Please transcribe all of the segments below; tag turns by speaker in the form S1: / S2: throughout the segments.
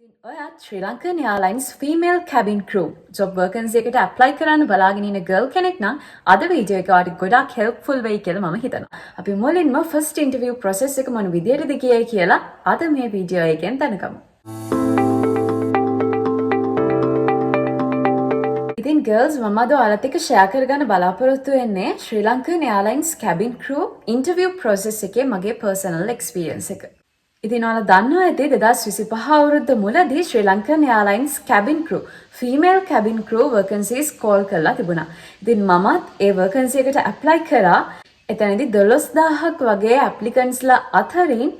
S1: ඔයත් Sri Lankan airlines female cabin crew job vacancy එකට apply කරන්න බලාගෙන ඉන්න ගර්ල් කෙනෙක් නම් අද වීඩියෝ එක ඔයාලට ගොඩාක් හෙල්ප්ෆුල් වෙයි කියලා මම හිතනවා. අපි මුලින්ම ෆස්ට් ඉන්ටර්විව් ප්‍රොසෙස් එක මොන විදියටද ගියේ කියලා අද මේ වීඩියෝ එකෙන් දැනගමු. ඉතින් ගර්ල්ස් මම අද ඔයාලත් එක්ක ෂෙයා කරගන්න බලාපොරොත්තු වෙන්නේ Sri Lankan airlines cabin crew interview process එකේ මගේ පර්සනල් එක්ස්පීරියන්ස් එක. ඉතින් ඔයාලා දන්නවා ඇති 2025 අවුරුද්ද මුලදී Sri Lankan airlines cabin crew female cabin crew vacancies call කරලා තිබුණා. ඉතින් මමත් ඒ වර්කන්සි එකට ඇප්ලයි කරා. එතනදී 12000ක් වගේ ඇප්ලිකන්ට්ස්ලා අතරින්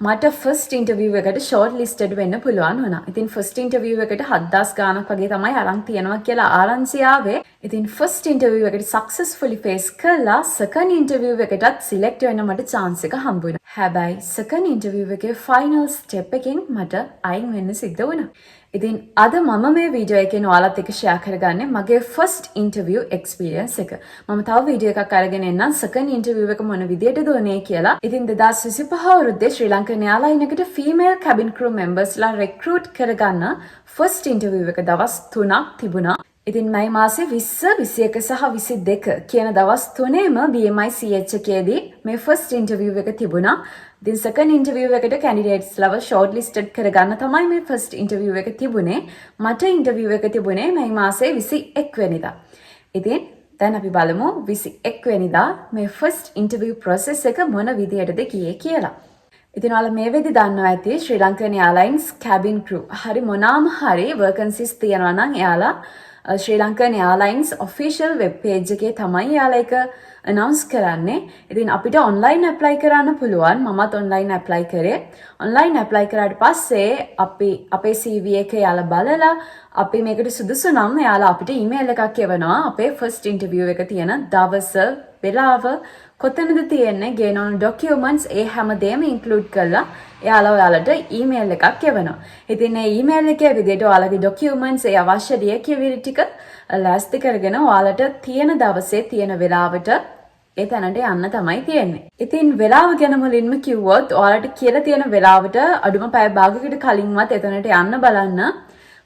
S1: මට ෆස්ට් ඉන්ටර්විව් එකට ෂෝට් ලිස්ටඩ් වෙන්න පුළුවන් වුණා. ඉතින් ෆස්ට් ඉන්ටර්විව් එකට 7000 ගාණක් වගේ තමයි අරන් තියනවා කියලා ආරංචි ආවේ. ඉතින් ෆස්ට් ඉන්ටර්විව් එකට සක්සස්ෆුලි ෆේස් කළා. සෙකන්ඩ් ඉන්ටර්විව් එකටත් සිලෙක්ට් වෙන්න මට chance එක හම්බ වුණා. හැබැයි සෙකන්ඩ් ඉන්ටර්විව් එකේ ෆයිනල් ස්ටෙප් එකෙන් මට අයින් වෙන්න සිද්ධ වුණා. ඉතින් අද මම මේ වීඩියෝ එකෙන් ඔයාලත් එක්ක ෂෙයා කරගන්නේ මගේ ෆස්ට් ඉන්ටර්විව් එක්ස්පීරියන්ස් එක. මම තව වීඩියෝ එකක් අරගෙන එන්නම් සෙකන්ඩ් ඉන්ටර්විව් එක මොන විදියටද උනේ කියලා. ඉතින් 2025 අවුරුද්දේ ශ්‍රී ලංකන් එයාලයින් එකට ෆීමේල් කැබින් ක්‍රූ මෙම්බර්ස්ලා රෙක්රූට් කරගන්න ෆස්ට් ඉන්ටර්විව් එක දවස් 3ක් තිබුණා. ඉතින් මයි මාසේ 20, 21 සහ 22 කියන දවස් තුනේම BMI CH එකේදී මේ ෆස්ට් ඉන්ටර්විව් එක තිබුණා. ඉතින් සෙකන්ඩ් ඉන්ටර්විව් එකට කැන්ඩිඩේට්ස්ලව ෂෝට් ලිස්ටඩ් කරගන්න තමයි මේ ෆස්ට් ඉන්ටර්විව් එක තිබුණේ. මට ඉන්ටර්විව් එක තිබුණේ මයි මාසේ 21 වෙනිදා. ඉතින් දැන් අපි බලමු 21 වෙනිදා මේ ෆස්ට් ඉන්ටර්විව් ප්‍රොසෙස් එක මොන විදියටද ගියේ කියලා. ඉතින් ඔයාලා මේ වෙද්දි දන්නවා ඇති Sri Lankan airlines cabin crew හරි මොනාම හරි වර්කන්සිස් තියනවා නම් එයාලා Sri Lankan airlines official web page එකේ තමයි එයාලා ඒක අනවුන්ස් කරන්නේ. ඉතින් අපිට ඔන්ලයින් ඇප්ලයි කරන්න පුළුවන්. මමත් ඔන්ලයින් ඇප්ලයි කරේ. ඔන්ලයින් ඇප්ලයි කරාට පස්සේ අපි අපේ CV එක එයාලා බලලා අපි මේකට සුදුසු නම් එයාලා අපිට ඊමේල් එකක් එවනවා. අපේ ෆස්ට් ඉන්ටර්විව් එක තියෙන දවස, වෙලාව, කොතනද තියෙන්නේ, ගේන ඕන ඩොකියුමන්ට්ස් ඒ හැමදේම ඉන්ක්ලූඩ් කරලා එයාලා ඔයාලට ඊමේල් එකක් එවනවා. ඉතින් මේ ඊමේල් එකේ විදිහට ඔයාලගේ ඩොකියුමන්ට්ස් ඒ අවශ්‍ය ලියකියවිලි ටික ලෑස්ති කරගෙන ඔයාලට තියෙන දවසේ තියෙන වෙලාවට ඒ තැනට යන්න තමයි තියෙන්නේ. ඉතින් වෙලාව ගැන මුලින්ම කිව්වොත් ඔයාලට කියලා තියෙන වෙලාවට අඩුම පැය භාගයකට කලින්වත් එතනට යන්න බලන්න.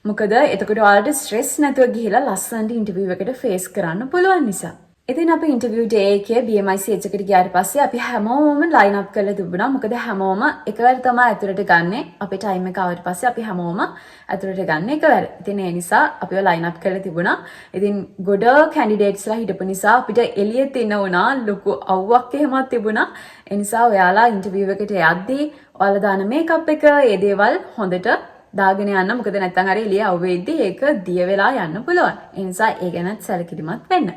S1: මොකද එතකොට ඔයාලට ස්ට්‍රෙස් නැතුව ගිහිලා ලස්සනට ඉන්ටර්විව් එකට ෆේස් කරන්න පුළුවන් නිසා. ඉතින් අපි ඉන්ටර්විව් ඩේ එකේ BMI CH එකට ගියාට පස්සේ අපි හැමෝම ලයින් අප් කරලා තිබුණා. මොකද හැමෝම එකවර තමයි ඇතුළට ගන්නෙ. අපේ ටයිම් එක ආවට පස්සේ අපි හැමෝම ඇතුළට ගන්න එකවර. ඉතින් ඒ නිසා අපිව ලයින් අප් කරලා තිබුණා. ඉතින් ගොඩ කැන්ඩිඩේට්ස්ලා හිටපු නිසා අපිට එළියෙත් ඉන්න වුණා. ලොකු අවුවක් එහෙමත් තිබුණා. ඒ නිසා ඔයාලා ඉන්ටර්විව් එකට යද්දී ඔයාලා දාන මේකප් එක ඒ දේවල් හොඳට දාගෙන යන්න. මොකද නැත්තම් හරි එළිය අවුවේදී ඒක දිය වෙලා යන්න පුළුවන්. ඒ නිසා ඒ ගැනත් සැලකිලිමත් වෙන්න.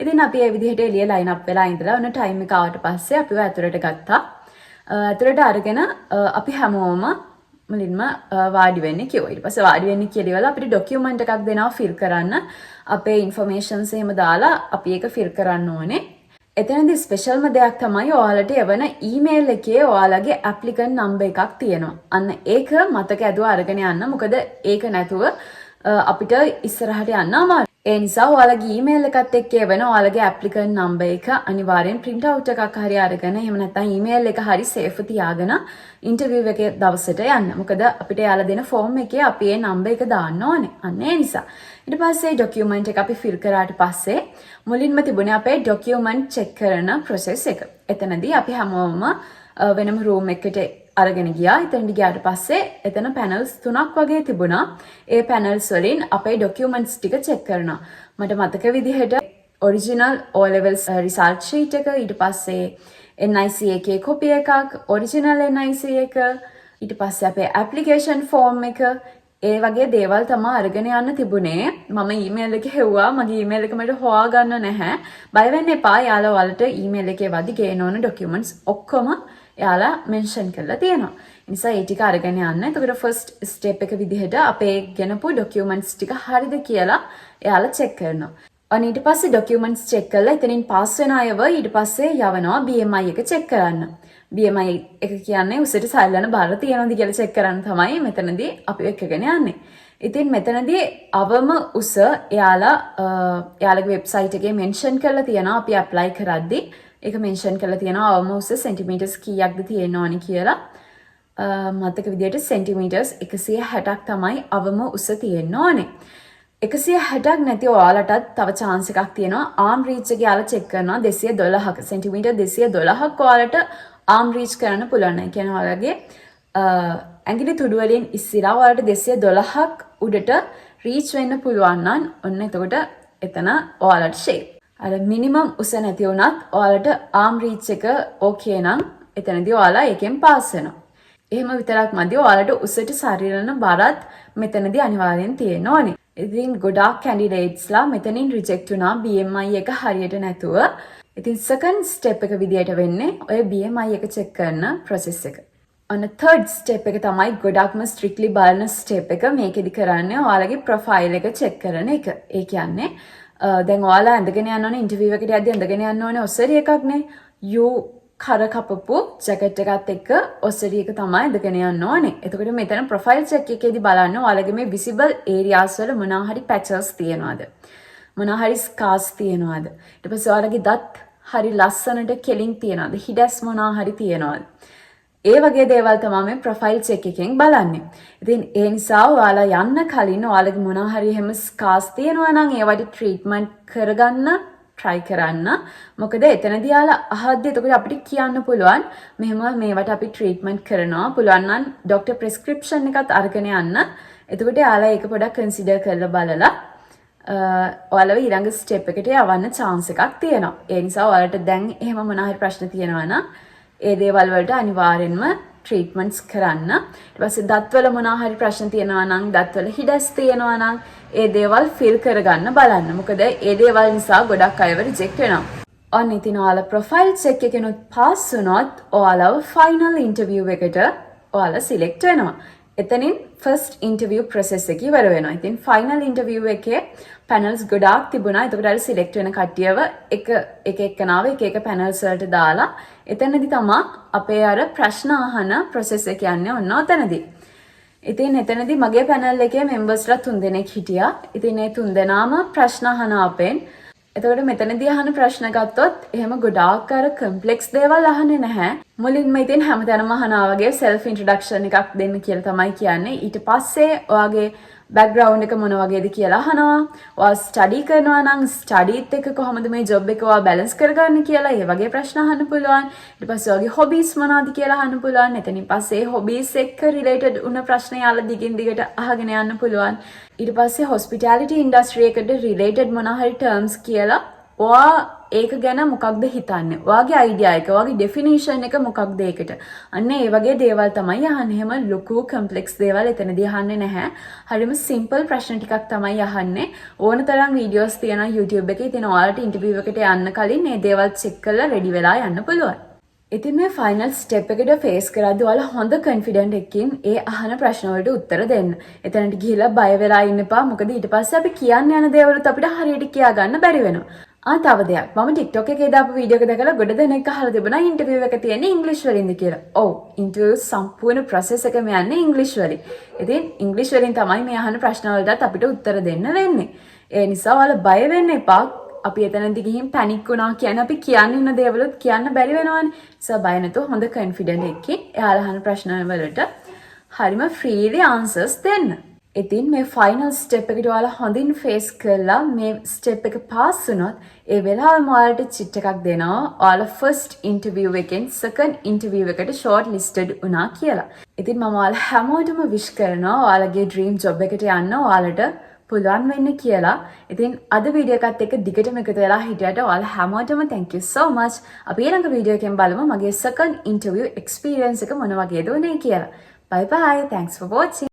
S1: ඉතින් අපි මේ විදිහට එළිය ලයින් අප් වෙලා ඉඳලා ඔන්න ටයිම් එක ආවට පස්සේ අපිව ඇතුළට ගත්තා. ඇතුළට අරගෙන අපි හැමෝම මුලින්ම වාඩි වෙන්න කිව්වා. ඊට පස්සේ වාඩි වෙන්න කියලා අපිට ඩොකියුමන්ට් එකක් දෙනවා ෆිල් කරන්න. අපේ ඉන්ෆර්මේෂන්ස් එහෙම දාලා අපි ඒක ෆිල් කරන්න ඕනේ. එතනදී ස්පෙෂල්ම දෙයක් තමයි ඔයාලට එවන ඊමේල් එකේ ඔයාලගේ ඇප්ලිකන්ට් නම්බර් එකක් තියෙනවා. අන්න ඒක මතක ඇදුව අරගෙන යන්න. මොකද ඒක නැතුව අපිට ඉස්සරහට යන්න අමාරුයි. ඒ නිසා ඔයාලගේ ඊමේල් එකත් එක්ක එවන ඔයාලගේ ඇප්ලිකන්ට් නම්බර් එක අනිවාර්යෙන් print out එකක් හරි අරගෙන එහෙම නැත්නම් ඊමේල් එක හරි සේෆ් තියාගෙන ඉන්ටර්විව් එකේ දවසට යන්න. මොකද අපිට යාලා දෙන ෆෝම් එකේ අපි ඒ නම්බර් එක දාන්න ඕනේ. අන්න ඒ නිසා. ඊට පස්සේ ඩොකියුමන්ට් එක අපි ෆිල් කරාට පස්සේ මුලින්ම තිබුණේ අපේ ඩොකියුමන්ට් චෙක් කරන ප්‍රොසෙස් එක. එතනදී අපි හැමෝම වෙනම රූම් එකකට අරගෙන ගියා. එතනට ගියාට පස්සේ එතන පැනල්ස් 3ක් වගේ තිබුණා. ඒ පැනල්ස් වලින් අපේ ඩොකියුමන්ට්ස් ටික චෙක් කරනවා. මට මතක විදිහට original O levels result sheet එක, ඊට පස්සේ NIC එකේ කොපි එකක්, ඔරිජිනල් NIC එක, ඊට පස්සේ අපේ ඇප්ලිකේෂන් ෆෝම් එක, ඒ වගේ දේවල් තමයි අරගෙන යන්න තිබුණේ. මම ඊමේල් එක හෙව්වා. මගේ ඊමේල් එක මට හොයාගන්න නැහැ. බය වෙන්න එපා. යාළුවා ඔයාලට ඊමේල් එකේ වදි ගේන ඕන ඩොකියුමන්ට්ස් ඔක්කොම එයාලා මෙන්ෂන් කරලා තියෙනවා. ඒ නිසා ඒ ටික අරගෙන යන්න. එතකොට ෆස්ට් ස්ටෙප් එක විදිහට අපේ ගෙනපු ඩොකියුමන්ට්ස් ටික හරිද කියලා එයාලා චෙක් කරනවා. අන්න ඊට පස්සේ ඩොකියුමන්ට්ස් චෙක් කරලා එතනින් පාස් වෙන අයව ඊට පස්සේ යවනවා BMI එක චෙක් කරන්න. BMI එක කියන්නේ උසට සල්ලන බර තියෙනවද කියලා චෙක් කරන්න තමයි මෙතනදී අපි එක්කගෙන යන්නේ. ඉතින් මෙතනදී අවම උස එයාලගේ වෙබ්සයිට් එකේ මෙන්ෂන් කරලා තියෙනවා. අපි ඇප්ලයි කරද්දී ඒක මෙන්ෂන් කරලා තියෙනවා අවම උස සෙන්ටිමීටර්ස් කීයක්ද තියෙන්න ඕනි කියලා. මතක විදියට සෙන්ටිමීටර්ස් 160ක් තමයි අවම උස තියෙන්න ඕනේ. 160ක් නැති ඔයාලටත් තව chance එකක් තියෙනවා. arm reach එක යාලා check කරනවා 212ක. සෙන්ටිමීටර් 212ක් ඔයාලට arm reach කරන්න පුළුවන්. ඒ කියන්නේ ඔයාලගේ ඇඟිලි තුඩු වලින් ඉස්සරහා ඔයාලට 212ක් උඩට reach වෙන්න පුළුවන් නම් ඔන්න එතකොට එතන ඔයාලට shape. අර minimum උස නැති වුණත් ඔයාලට arm reach එක okay නම් එතනදී ඔයාලා එකෙන් pass වෙනවා. එහෙම විතරක් මදි ඔයාලට උසට ශරීරන බරත් මෙතනදී අනිවාර්යෙන් තියෙන්න ඕනේ. ඉතින් ගොඩාක් කැන්ඩිඩේට්ස්ලා මෙතනින් රිජෙක්ට් වුණා BMI එක හරියට නැතුව. ඉතින් second step එක විදියට වෙන්නේ ඔය BMI එක check කරන process එක. ඔන්න third step එක තමයි ගොඩක්ම strictly බලන step එක. මේකෙදි කරන්නේ ඔයාලගේ profile එක check කරන එක. ඒ කියන්නේ දැන් ඔයාලා ඇඳගෙන යන්න ඕනේ interview එකට යද්දී ඇඳගෙන යන්න ඕනේ ඔස්සරි එකක්නේ. you කර කපපු ජැකට් එකත් එක්ක ඔස්සරි එක තමයි ඇඳගෙන යන්න ඕනේ. එතකොට මෙතන ප්‍රොෆයිල් චෙක් එකේදී බලන්න ඔයාලගේ මේ visible areas වල මොනවා හරි patches තියනවාද? මොනවා හරි scars තියනවාද? ඊට පස්සේ ඔයාලගේ දත් හරි ලස්සනට කෙලින් තියනවාද? හිඩැස් මොනවා හරි තියනවාද? ඒ වගේ දේවල් තමයි මේ ප්‍රොෆයිල් චෙක් එකෙන් බලන්නේ. ඉතින් ඒ නිසා ඔයාලා යන්න කලින් ඔයාලගේ මොනවා හරි එහෙම scars තියනවා නම් ඒවට treatment කරගන්න try කරන්න. මොකද එතනදී යාලා අහද්දි එතකොට අපිට කියන්න පුළුවන් මෙහෙම මේවට අපි treatment කරනවා. පුළුවන් නම් doctor prescription එකත් අරගෙන යන්න. එතකොට යාලා ඒක පොඩ්ඩක් consider කරලා බලලා ඔයාලව ඊළඟ step එකට යවන්න chance එකක් තියෙනවා. ඒ නිසා ඔයාලට දැන් එහෙම මොනවා හරි ප්‍රශ්න තියෙනවා නම් ඒ දේවල් වලට අනිවාර්යෙන්ම treatments කරන්න. ඊට පස්සේ දත්වල මොනවා හරි ප්‍රශ්න තියෙනවා නම් දත්වල හිඩැස් තියෙනවා නම් ඒ දේවල් ෆිල් කරගන්න බලන්න. මොකද ඒ දේවල් නිසා ගොඩක් අයව රිජෙක්ට් වෙනවා. ඔන්න ඉතින් ඔයාලා ප්‍රොෆයිල් චෙක් එකෙනුත් පාස් වුණොත් ඔයාලව ෆයිනල් ඉන්ටර්විව් එකට ඔයාලා සිලෙක්ට් වෙනවා. එතනින් ෆස්ට් ඉන්ටර්විව් ප්‍රොසෙස් එක ඉවර වෙනවා. ඉතින් ෆයිනල් ඉන්ටර්විව් එකේ පැනල්ස් ගොඩාක් තිබුණා. එතකොට අර සිලෙක්ට් වෙන කට්ටියව එක එක්කනාව එක පැනල්ස් වලට දාලා එතනදී තමයි අපේ අර ප්‍රශ්න අහන ප්‍රොසෙස් එක යන්නේ ඔන්න ඔතනදී. ඉතින් එතනදී මගේ පැනල් එකේ මෙම්බර්ස්ලා 3 දෙනෙක් හිටියා. ඉතින් ඒ 3 දෙනාම ප්‍රශ්න අහන අපෙන්. එතකොට මෙතනදී අහන ප්‍රශ්න ගත්තොත් එහෙම ගොඩාක් අර කම්ප්ලෙක්ස් දේවල් අහන්නේ නැහැ. මුලින්ම ඉතින් හැමතැනම අහනවා වගේ self introduction එකක් දෙන්න කියලා තමයි කියන්නේ. ඊට පස්සේ ඔයාගේ background එක මොන වගේද කියලා අහනවා. ඔයා study කරනවා නම් studyත් එක්ක කොහොමද මේ job එක ඔයා balance කරගන්නේ කියලා ඒ වගේ ප්‍රශ්න අහන්න පුළුවන්. ඊට පස්සේ ඔයාගේ hobbies මොනවද කියලා අහන්න පුළුවන්. එතනින් පස්සේ hobbies එක්ක related වුණ ප්‍රශ්න යාලා දිගින් දිගට අහගෙන යන්න පුළුවන්. ඊට පස්සේ hospitality industry එකට related මොන හරි terms කියලා ඔයා ඒක ගැන මොකක්ද හිතන්නේ? ඔයාගේ idea එක, ඔයාගේ definition එක මොකක්ද ඒකට? අන්න ඒ වගේ දේවල් තමයි අහන්නේ. හැම ලොකු complex දේවල් එතනදී අහන්නේ නැහැ. හරිම simple ප්‍රශ්න ටිකක් තමයි අහන්නේ. ඕන තරම් videos තියෙනවා YouTube එකේ. ඉතින් ඔයාලට interview එකට යන්න කලින් මේ දේවල් check කරලා ready වෙලා යන්න පුළුවන්. ඉතින් මේ final step එකට face කරද්දී ඔයාලා හොඳ confident එකකින් ඒ අහන ප්‍රශ්න වලට උත්තර දෙන්න. එතනට ගිහිලා බය වෙලා ඉන්න එපා. මොකද ඊට පස්සේ අපි කියන්න යන දේවලුත් අපිට හරියට කියා ගන්න බැරි වෙනවා. තව දෙයක්. මම TikTok එකේ දාපු වීඩියෝ එක දැකලා ගොඩ දෙනෙක් අහලා තිබුණා ඉන්ටර්විව් එක තියෙන්නේ ඉංග්‍රීසි වලින්ද කියලා. ඔව්, ඉන්ටර්විව් සම්පූර්ණ process එකම යන්නේ ඉංග්‍රීසි වලින්. ඉතින් ඉංග්‍රීසි වලින් තමයි මේ අහන ප්‍රශ්න වලටත් අපිට උත්තර දෙන්න වෙන්නේ. ඒ නිසා ඔයාලා බය වෙන්න එපා. අපි එතනදී ගිහින් පැනික් වුණා කියන්නේ අපි කියන්න ඉන්න දේවලුත් කියන්න බැරි වෙනවනේ. ඒ බය නැතුව හොඳ confident එකකින් එයාලා අහන ප්‍රශ්න වලට හරිම freely answers දෙන්න. ඉතින් මේ ෆයිනල් ස්ටෙප් එකට ඔයාලා හොඳින් ෆේස් කරලා මේ ස්ටෙප් එක පාස් වුණොත් ඒ වෙලාවෙම ඔයාලට චිට් එකක් දෙනවා ඔයාලා ෆස්ට් ඉන්ටර්විව් එකෙන් සෙකන්ඩ් ඉන්ටර්විව් එකට ෂෝට් ලිස්ටඩ් වුණා කියලා. ඉතින් මම ඔයාලා හැමෝටම විශ් කරනවා ඔයාලගේ ඩ්‍රීම් ජොබ් එකට යන්න ඔයාලට පුළුවන් වෙන්න කියලා. ඉතින් අද වීඩියෝ එකත් එක්ක දිගටම එකතු වෙලා හිටියට ඔයාලා හැමෝටම thank you so much. අපි ඊළඟ වීඩියෝ එකෙන් බලමු මගේ සෙකන්ඩ් ඉන්ටර්විව් එක්ස්පීරියන්ස් එක මොන වගේද උනේ කියලා. Bye bye. Thanks for watching.